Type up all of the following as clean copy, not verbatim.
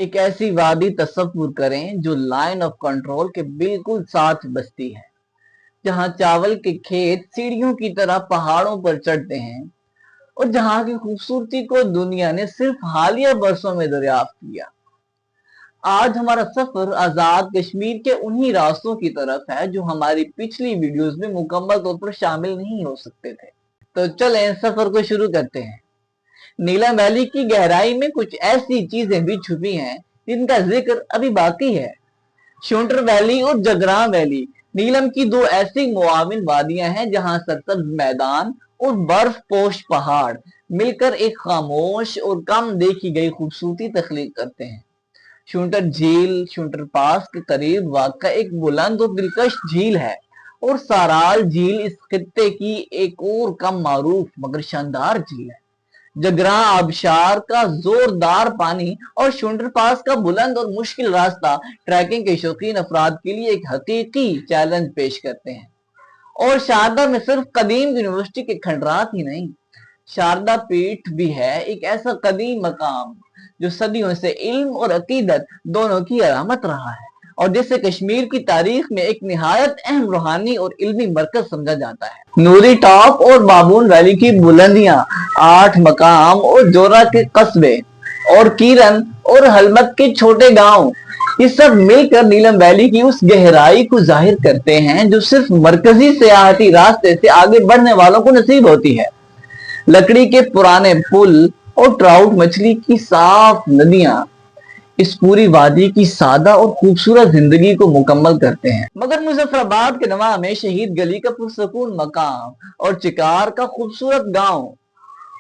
एक ऐसी वादी तसव्वुर करें जो लाइन ऑफ कंट्रोल के बिल्कुल साथ बसती है, जहां चावल के खेत सीढ़ियों की तरह पहाड़ों पर चढ़ते हैं और जहां की खूबसूरती को दुनिया ने सिर्फ हालिया बरसों में दरियाफ्त किया। आज हमारा सफर आजाद कश्मीर के उन्हीं रास्तों की तरफ है जो हमारी पिछली वीडियोस में मुकम्मल तौर पर शामिल नहीं हो सकते थे। तो चलें सफर को शुरू करते हैं। नीलम वैली की गहराई में कुछ ऐसी चीजें भी छुपी हैं जिनका जिक्र अभी बाकी है। शोंटर वैली और जगरां वैली नीलम की दो ऐसी मुआविन वादियां हैं जहां सरसब्ज मैदान और बर्फ पोश पहाड़ मिलकर एक खामोश और कम देखी गई खूबसूरती तख्लीक करते हैं। शोंटर झील शोंटर पास के करीब वाक़ा एक बुलंद और दिलकश झील है और साराल झील इस खित्ते की एक और कम मारूफ मगर शानदार झील है। जगरां आबशार का जोरदार पानी और शोंटर पास का बुलंद और मुश्किल रास्ता ट्रैकिंग के शौकीन अफराद के लिए एक हकीकी चैलेंज पेश करते हैं। और शारदा में सिर्फ कदीम यूनिवर्सिटी के खंडरात ही नहीं, शारदा पीठ भी है एक ऐसा कदीम मकाम जो सदियों से इल्म और अकीदत दोनों की अलामत रहा है और जिसे कश्मीर की तारीख में एक निहायत अहम रूहानी और इल्मी मरकज समझा जाता है। नूरी टॉप और बाबून वैली की बुलंदियां, 8 मकाम और जोरा के कस्बे और कीरन और हलमत के छोटे गांव, ये सब मिलकर नीलम वैली की उस गहराई को जाहिर करते हैं जो सिर्फ मरकजी सियाहती रास्ते से आगे बढ़ने वालों को नसीब होती है। लकड़ी के पुराने पुल और ट्राउट मछली की साफ नदियां इस पूरी वादी की सादा और खूबसूरत जिंदगी को मुकम्मल करते हैं। मगर मुजफ्फराबाद के नवा में शहीद गली का पुरसकून मकाम और चिकार का खूबसूरत गांव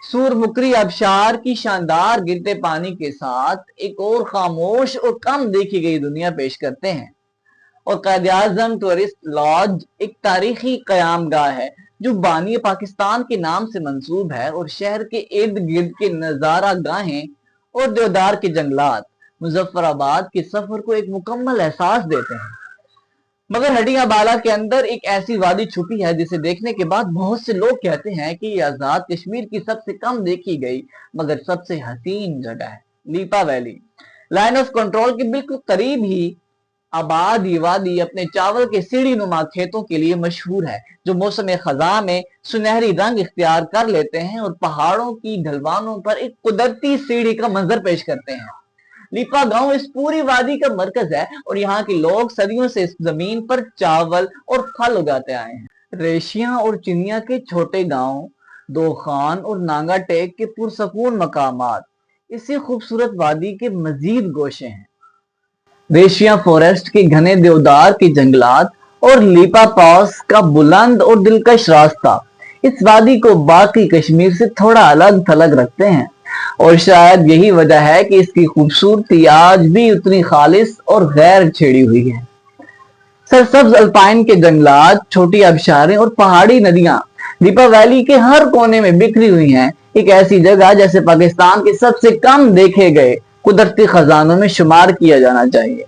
सूरमुकरी आबशार की शानदार गिरते पानी के साथ एक और खामोश और कम देखी गई दुनिया पेश करते हैं। और कायद-ए-आज़म टूरिस्ट लॉज एक तारीखी कयामगाह है जो बानी पाकिस्तान के नाम से मंसूब है और शहर के इर्द गिर्द के नजारा गाहें और देवदार के जंगलात मुजफ्फराबाद के सफर को एक मुकम्मल एहसास देते हैं। मगर हड्डियां बाला के अंदर एक ऐसी वादी छुपी है जिसे देखने के बाद बहुत से लोग कहते हैं कि ये आजाद कश्मीर की सबसे कम देखी गई मगर सबसे हसीन जगह है, लीपा वैली। लाइन ऑफ कंट्रोल के बिल्कुल करीब ही आबाद ये वादी अपने चावल के सीढ़ी नुमा खेतों के लिए मशहूर है जो मौसम खजा में सुनहरी रंग इख्तियार कर लेते हैं और पहाड़ों की ढलवानों पर एक कुदरती सीढ़ी का मंजर पेश करते हैं। लीपा गांव इस पूरी वादी का मरकज है और यहाँ के लोग सदियों से इस जमीन पर चावल और फल उगाते आए हैं। रेशिया और चिनिया के छोटे गांव, दो खान और नांगा टेक के पुरसकून मकामात इसी खूबसूरत वादी के मजीद गोशे हैं। रेशिया फॉरेस्ट के घने देवदार के जंगलात और लीपा पास का बुलंद और दिलकश रास्ता इस वादी को बाकी कश्मीर से थोड़ा अलग थलग रखते हैं और शायद यही वजह है कि इसकी खूबसूरती आज भी उतनी खालिस और गैर छेड़ी हुई है। सरसब्ज अल्पाइन के जंगलात, छोटी आबशारें और पहाड़ी नदियां लीपा वैली के हर कोने में बिखरी हुई हैं। एक ऐसी जगह जैसे पाकिस्तान के सबसे कम देखे गए कुदरती खजानों में शुमार किया जाना चाहिए।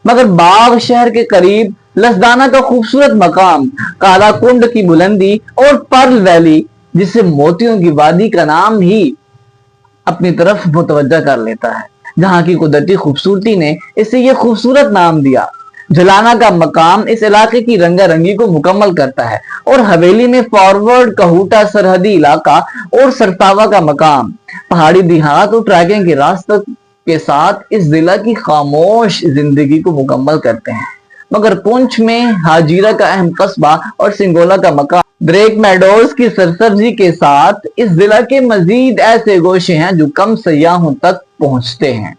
मगर बाग शहर के करीब लसदाना का खूबसूरत मकाम, काला कुंड की बुलंदी और पर्ल वैली जिसे मोतियों की वादी का नाम ही अपनी तरफ मुतवज्जा कर लेता है, जहां की कुदरती खूबसूरती ने इसे ये खूबसूरत नाम दिया। झलाना का मकाम इस इलाके की रंगारंगी को मुकम्मल करता है और हवेली में फॉरवर्ड कहूटा सरहदी इलाका और सरतावा का मकाम पहाड़ी देहात और ट्रैकिंग के रास्ते के साथ इस जिला की खामोश जिंदगी को मुकम्मल करते हैं। मगर पुंछ में हाजीरा का अहम कस्बा और सिंगोला का मकाम ब्रेक मेडोज की सरसब्जी के साथ इस जिला के मजीद ऐसे गोशे हैं जो कम सयाहों तक पहुंचते हैं।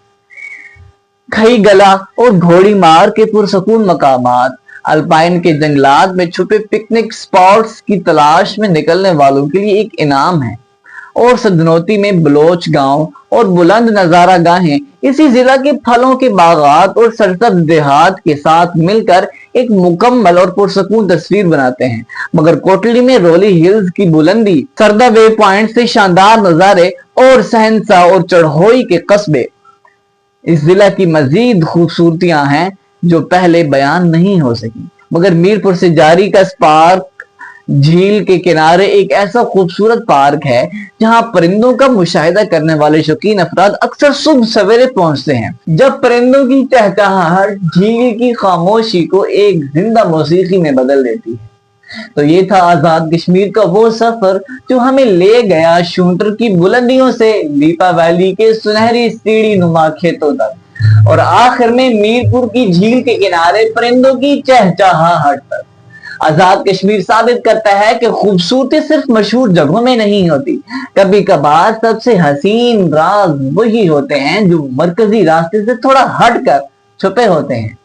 खई गला और घोड़ी मार के पुरसकून मकामात, अल्पाइन के जंगलात में छुपे पिकनिक स्पॉट्स की तलाश में निकलने वालों के लिए एक इनाम है और सदनोती में बलोच गांव और बुलंद नजारा गाहें इसी जिला के फलों के बागात और सरसब्ज देहात के साथ मिलकर एक मुकम्मल और पुरसकून तस्वीर बनाते हैं। मगर कोटली में रोली हिल्स की बुलंदी, सरदा वे पॉइंट से शानदार नजारे और सहनसा और चढ़ोई के कस्बे इस जिला की मजीद खूबसूरतियां हैं जो पहले बयान नहीं हो सकी। मगर मीरपुर से जारी का स्पार्क झील के किनारे एक ऐसा खूबसूरत पार्क है जहां परिंदों का मुशाहिदा करने वाले शौकीन अफराद अक्सर सुबह सवेरे पहुंचते हैं। जब परिंदों की चहचहाहट झील की खामोशी को एक जिंदा मौसीकी में बदल देती है। तो ये था आजाद कश्मीर का वो सफर जो हमें ले गया शूटर की बुलंदियों से लीपा वैली के सुनहरी सीढ़ी नुमा खेतों तक और आखिर में मीरपुर की झील के किनारे परिंदों की चहचहाहट तक। आजाद कश्मीर साबित करता है कि खूबसूरती सिर्फ मशहूर जगहों में नहीं होती, कभी कभार सबसे हसीन राज वही होते हैं जो मरकजी रास्ते से थोड़ा हटकर छुपे होते हैं,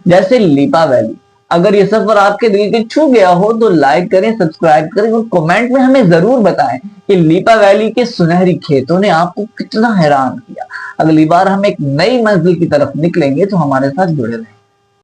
जैसे लीपा वैली। अगर ये सफर आपके दिल के छू गया हो तो लाइक करें, सब्सक्राइब करें और कमेंट में हमें जरूर बताएं कि लीपा वैली के सुनहरी खेतों ने आपको कितना हैरान किया। अगली बार हम एक नई मंजिल की तरफ निकलेंगे तो हमारे साथ जुड़े रहें।